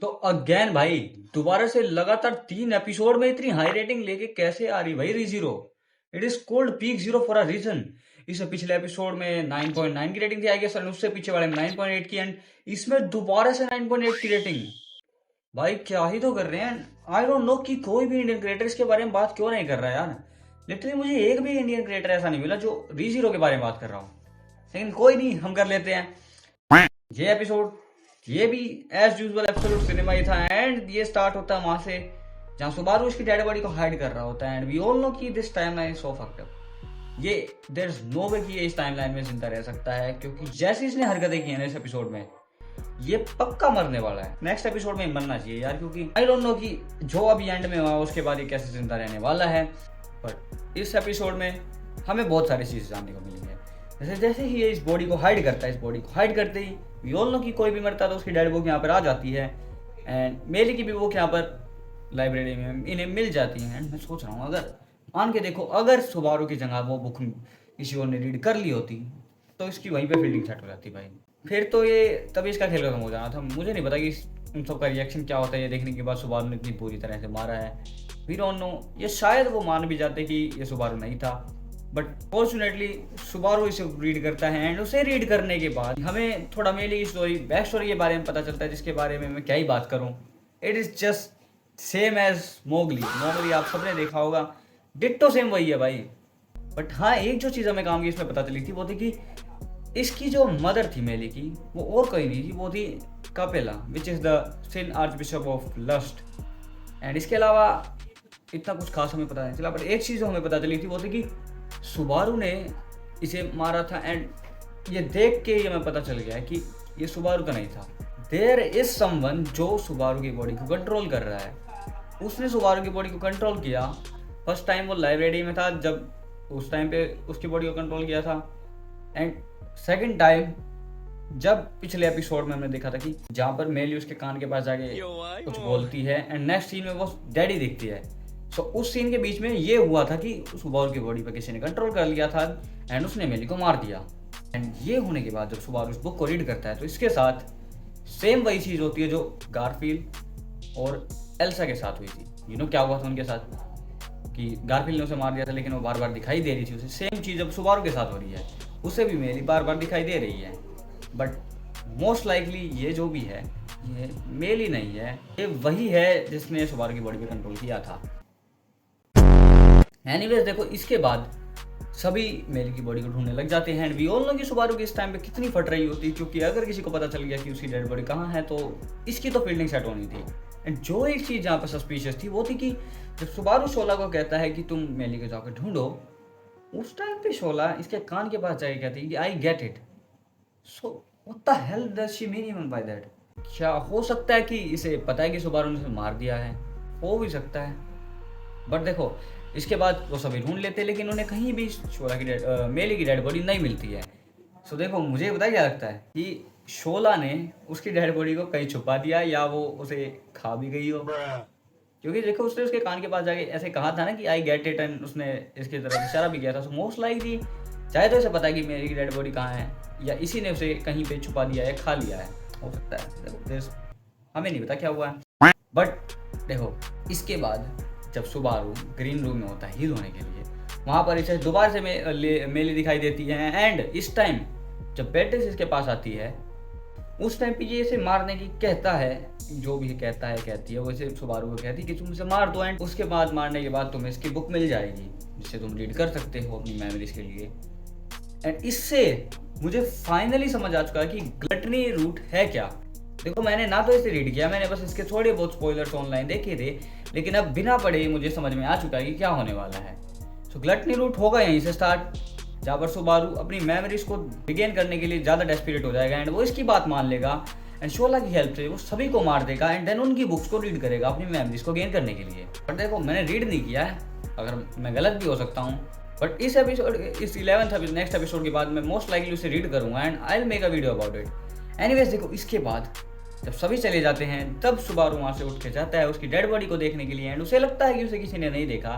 तो अगेन भाई, दोबारा से लगातार 3 एपिसोड में इतनी हाई रेटिंग लेके कैसे आ रही भाई Re Zero? It is called peak zero for a reason. इससे पिछले एपिसोड में 9.9 की रेटिंग थी आई गेस, उससे पीछे वाले में 9.8 की, एंड इसमें दोबारा से 9.8 की रेटिंग। भाई क्या ही तो कर रहे हैं। आई डोंट नो कि कोई भी इंडियन क्रिएटर इसके बारे में बात क्यों नहीं कर रहा है यार। लिटरली मुझे एक भी इंडियन क्रिएटर ऐसा नहीं मिला जो रीजीरो के बारे में बात कर रहा हूँ। लेकिन कोई नहीं, हम कर लेते हैं। ये एपिसोड, ये भी एज यूजुअल एब्सोल्यूट सिनेमा ही था, एंड ये स्टार्ट होता है वहां से जहां सुबारू उसकी डेड बॉडी को हाइड कर रहा होता है, एंड वी ऑल नो कि this timeline is so fucked up. ये देयर इज नो वे कि ये इस टाइमलाइन में जिंदा रह सकता है, क्योंकि जैसी इसने हरकतें की हैं ना इस एपिसोड में, ये पक्का मरने वाला है। नेक्स्ट एपिसोड में मरना चाहिए यार, क्योंकि आई डोंट नो कि जो अभी एंड में हुआ उसके बाद ये कैसे जिंदा रहने वाला है। बट इस एपिसोड में हमें बहुत सारी चीजें जानने को मिली है। जैसे जैसे ही ये इस बॉडी को हाइड करता है, इस बॉडी को हाइड करते ही वी ऑल नो कि कोई भी मरता तो उसकी डेड बुक यहाँ पर आ जाती है, एंड मेली की भी बुक यहाँ पर लाइब्रेरी में इन्हें मिल जाती है। एंड मैं सोच रहा हूँ, अगर मान के देखो, अगर सुबारू की जगह वो बुक किसी और ने रीड कर ली होती तो इसकी वहीं पे फील्डिंग सेट हो जाती भाई। फिर तो ये तभी इसका खेल खत्म हो जाना था। मुझे नहीं पता कि इन सबका रिएक्शन क्या होता है ये देखने के बाद सुबारू ने इतनी बुरी तरह से मारा है। वी डोंट नो, ये शायद वो मान भी जाते कि ये सुबारू नहीं था, बट फॉर्चुनेटली सुबारू इसे रीड करता है, एंड उसे रीड करने के बाद हमें थोड़ा मेली की स्टोरी, बैक स्टोरी के बारे में पता चलता है, जिसके बारे में मैं क्या ही बात करूं। It is just same as Mowgli. Mowgli आप सबने देखा होगा, डिट्टो सेम वही है भाई। बट हाँ, एक जो चीज़ हमें काम की इसमें पता चली थी वो थी कि इसकी जो मदर थी मेली की, वो और कोई नहीं थी, वो थी Capella, which is the sin archbishop of lust. And इसके अलावा इतना कुछ खास हमें पता नहीं चला, बट एक चीज़ जो हमें पता चली थी वो थी कि सुबारू ने इसे मारा था, एंड ये देख के ही हमें पता चल गया है कि ये सुबारू का नहीं था। देयर इज समवन जो सुबारू की बॉडी को कंट्रोल कर रहा है। उसने सुबारू की बॉडी को कंट्रोल किया। फर्स्ट टाइम वो लाइब्रेरी में था जब उस टाइम पे उसकी बॉडी को कंट्रोल किया था, एंड सेकंड टाइम जब पिछले एपिसोड में हमने देखा था कि जहाँ पर मेली उसके कान के पास जाके कुछ बोलती है, एंड नेक्स्ट सीन में वो डैडी दिखती है। सो उस सीन के बीच में ये हुआ था कि सुबारू की बॉडी पर किसी ने कंट्रोल कर लिया था, एंड उसने मेली को मार दिया। एंड ये होने के बाद जब सुबारू उस बुक को रीड करता है तो इसके साथ सेम वही चीज़ होती है जो गारफील्ड और एल्सा के साथ हुई थी। यू नो क्या हुआ था उनके साथ, कि गारफील्ड ने उसे मार दिया था लेकिन वो बार बार दिखाई दे रही थी उसे। सेम चीज़ अब सुबारू के साथ हो रही है, उसे भी मेली बार बार दिखाई दे रही है। बट मोस्ट लाइकली ये जो भी है ये मेली नहीं है, ये वही है जिसने सुबारू की बॉडी पे कंट्रोल किया था। एनीवेज देखो, इसके बाद सभी मेली की बॉडी को ढूंढने लग जाते हैं, एंड वी ऑल नो कि सुबारू की इस टाइम पे कितनी फट रही होती, क्योंकि अगर किसी को पता चल गया कि उसकी डेड बॉडी कहाँ है तो इसकी तो फील्डिंग सेट होनी थी। एंड जो एक चीज़ यहाँ पर सस्पिशियस थी वो थी कि जब सुबारू शोला को कहता है कि तुम मेली को जाकर ढूंढो, उस टाइम पे शोला इसके कान के पास जाके कहती है कि I get it. So what the hell does she mean even by that? क्या हो सकता है कि इसे पता है कि सुबारू ने उसे मार दिया है? हो भी सकता है। बट देखो, इसके बाद वो सभी ढूंढ लेते हैं लेकिन उन्हें कहीं भी शोला की मेली की डेड बॉडी नहीं मिलती है। सो देखो, मुझे पता क्या लगता है कि शोला ने उसकी डेड बॉडी को कहीं छुपा दिया, या वो उसे खा भी गई हो। क्योंकि देखो, उसने उसके कान के पास जाके ऐसे कहा था ना कि आई गेट इट, एंड उसने इसकी तरफ इशारा भी किया था। सो मोस्ट लाइकली चाहे तो इसे पता है कि मेरी डेड बॉडी कहाँ है, या इसी ने उसे कहीं पे छुपा दिया है, खा लिया है, हो सकता है। हमें नहीं पता क्या हुआ है। बट देखो, इसके बाद जब सुबारू ग्रीन रूम में होता है हील होने के लिए, वहाँ पर इसे दोबारा से मेली दिखाई देती है, एंड इस टाइम जब बेटिस इसके पास आती है उस टाइम पे ये इसे मारने की कहता है, जो भी कहता है कहती है वो इसे सुबारू को कहती है कि तुम इसे मार दो, एंड उसके बाद मारने के बाद तुम्हें इसकी बुक मिल जाएगी जिसे तुम रीड कर सकते हो अपनी मेमोरीज के लिए। एंड इससे मुझे फाइनली समझ आ चुका है कि ग्लटनी रूट है क्या। देखो, मैंने ना तो इसे रीड किया, मैंने बस इसके थोड़े बहुत स्पॉयलर्स ऑनलाइन देखे थे, लेकिन अब बिना पढ़े ही मुझे समझ में आ चुका है कि क्या होने वाला है। सो ग्लटनी रूट होगा यहीं से स्टार्ट, जहाँ पर सुबारू अपनी मेमोरीज को रिगेन करने के लिए ज़्यादा डेस्परेट हो जाएगा, एंड वो इसकी बात मान लेगा, एंड शोला की हेल्प से वो सभी को मार देगा, एंड देन उनकी बुक्स को रीड करेगा अपनी मेमोरीज को गेन करने के लिए। बट देखो, मैंने रीड नहीं किया है, अगर मैं गलत भी हो सकता हूँ, बट इस एपिसोड, इस 11th नेक्स्ट एपिसोड के बाद मैं मोस्ट लाइकली उसे रीड करूँगा, and I will make a video about it. Anyways देखो, इसके बाद जब सभी चले जाते हैं तब सुबारू वहाँ से उठ के जाता है उसकी डेड बॉडी को देखने के लिए, एंड उसे लगता है कि उसे किसी ने नहीं देखा।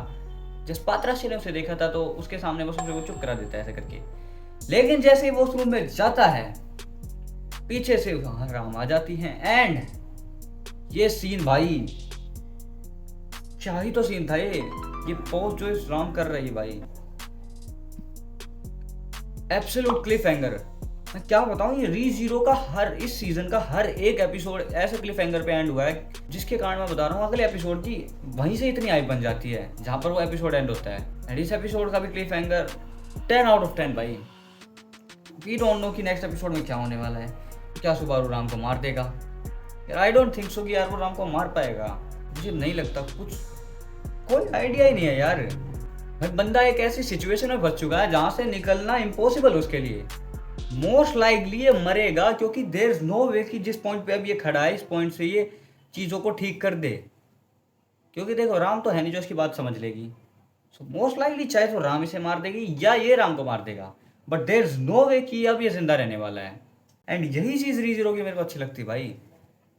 जब पात्राशी ने उसे देखा था तो उसके सामने बस उसे वो चुप करा देता है ऐसे करके। लेकिन जैसे ही वो उस रूम में जाता है, पीछे से राम आ जाती हैं, एंड ये सीन भाई, क्या ही तो सीन था ये पोस्ट जो इस राम कर रही है भाई, एब्सोल्यूट क्लिफ हैंगर। मैं क्या बताऊं, ये री जीरो का इस सीजन का हर एक एपिसोड ऐसे क्लिफ हैंगर पे एंड हुआ है, जिसके कारण मैं बता रहा हूँ अगले एपिसोड की वहीं से इतनी हाइप बन जाती है जहां पर वो एपिसोड एंड होता है। एंड इस एपिसोड का भी क्लिफ हैंगर 10 आउट ऑफ 10 भाई। वी डोंट नो कि नेक्स्ट एपिसोड में क्या होने वाला है। क्या सुबारू राम को मार देगा? यार आई डोंट थिंक सो कि यार वो राम को मार पाएगा, मुझे नहीं लगता। कुछ कोई आइडिया ही नहीं है यार भाई। बंदा एक ऐसी सिचुएशन में फंस चुका है जहां से निकलना इम्पॉसिबल उसके लिए। मोस्ट लाइकली ये मरेगा, क्योंकि देयर इज नो वे कि जिस पॉइंट पे अब ये खड़ा है इस पॉइंट से ये चीज़ों को ठीक कर दे। क्योंकि देखो राम तो है नहीं जो इसकी बात समझ लेगी। सो मोस्ट लाइकली चाहे तो राम इसे मार देगी या ये राम को मार देगा, बट देयर इज नो वे कि अब ये जिंदा रहने वाला है। एंड यही चीज़ री जीरो की मेरे को अच्छी लगती है भाई,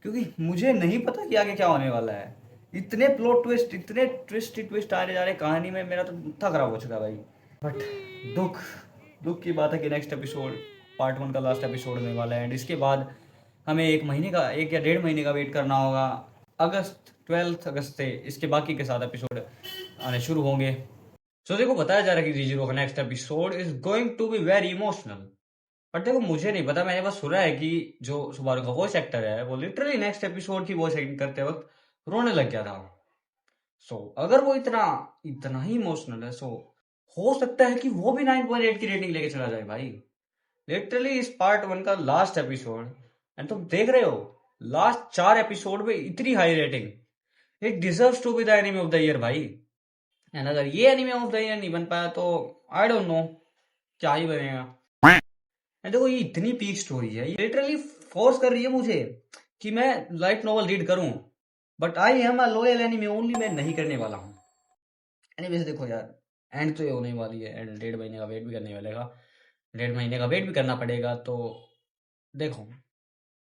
क्योंकि मुझे नहीं पता कि आगे क्या होने वाला है। इतने प्लॉट ट्विस्ट, इतने ट्विस्ट आ रहे जा रहे कहानी में, मेरा तो था खराब हो चुका भाई। बट दुख की बात है कि नेक्स्ट एपिसोड पार्ट 1 का लास्ट एपिसोड होने वाला है। एंड इसके बाद हमें 1 या 1.5 महीने का वेट करना होगा। 12 अगस्त से इसके बाकी के 7 एपिसोड आने शुरू होंगे। सो देखो बताया जा रहा है कि रीजीरो का next episode is going to be very emotional. But देखो मुझे नहीं पता, मैंने बस सुना है कि जो सुबारू का वॉइस एक्टर है वो लिटरली नेक्स्ट एपिसोड की वॉइस एक्टिंग करते वक्त रोने लग गया था। सो अगर वो इतना इतना ही इमोशनल है, सो हो सकता है कि वो भी 9.8 की रेटिंग लेके चला जाए भाई। लिटरली इस पार्ट 1 का लास्ट एपिसोड, एंड तुम देख रहे हो लास्ट 4 एपिसोड में इतनी high rating, it deserves to be the anime of the year भाई। एंड अगर ये एनिमे ऑफ द ईयर नहीं बन पाया तो आई डोंट नो क्या ही बनेगा। एंड देखो ये इतनी पीक स्टोरी है, ये लिटरली फोर्स कर रही है मुझे कि मैं लाइट नॉवल रीड करूं, but I am a loyal anime only, मैं नहीं करने वाला हूं। एनीवेज देखो यार, एंड तो ये होने वाली है, एंड 1.5 महीने का वेट भी करने वालेगा, 1.5 महीने का वेट भी करना पड़ेगा। तो देखो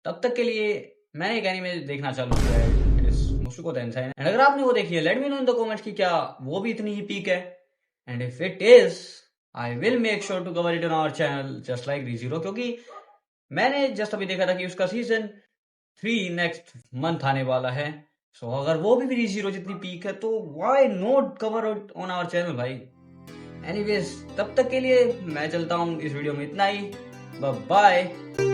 तब तक के लिए मैंने एक एनीमे देखना चालू किया है, इट इज मुश्किल टेंशन। एंड अगर आपने वो देखी है let me know in the comments कि क्या वो भी इतनी ही पीक है। And if it is I will make sure to cover it on our channel just like Re Zero, क्योंकि मैंने जस्ट अभी देखा था कि उसका सीजन 3 नेक्स्ट मंथ आने वाला है। सो अगर वो भी रीजीरो जितनी पीक है तो why not cover it on our channel भाई। एनीवेज तब तक के लिए मैं चलता हूँ, इस वीडियो में इतना ही, बाय बाय।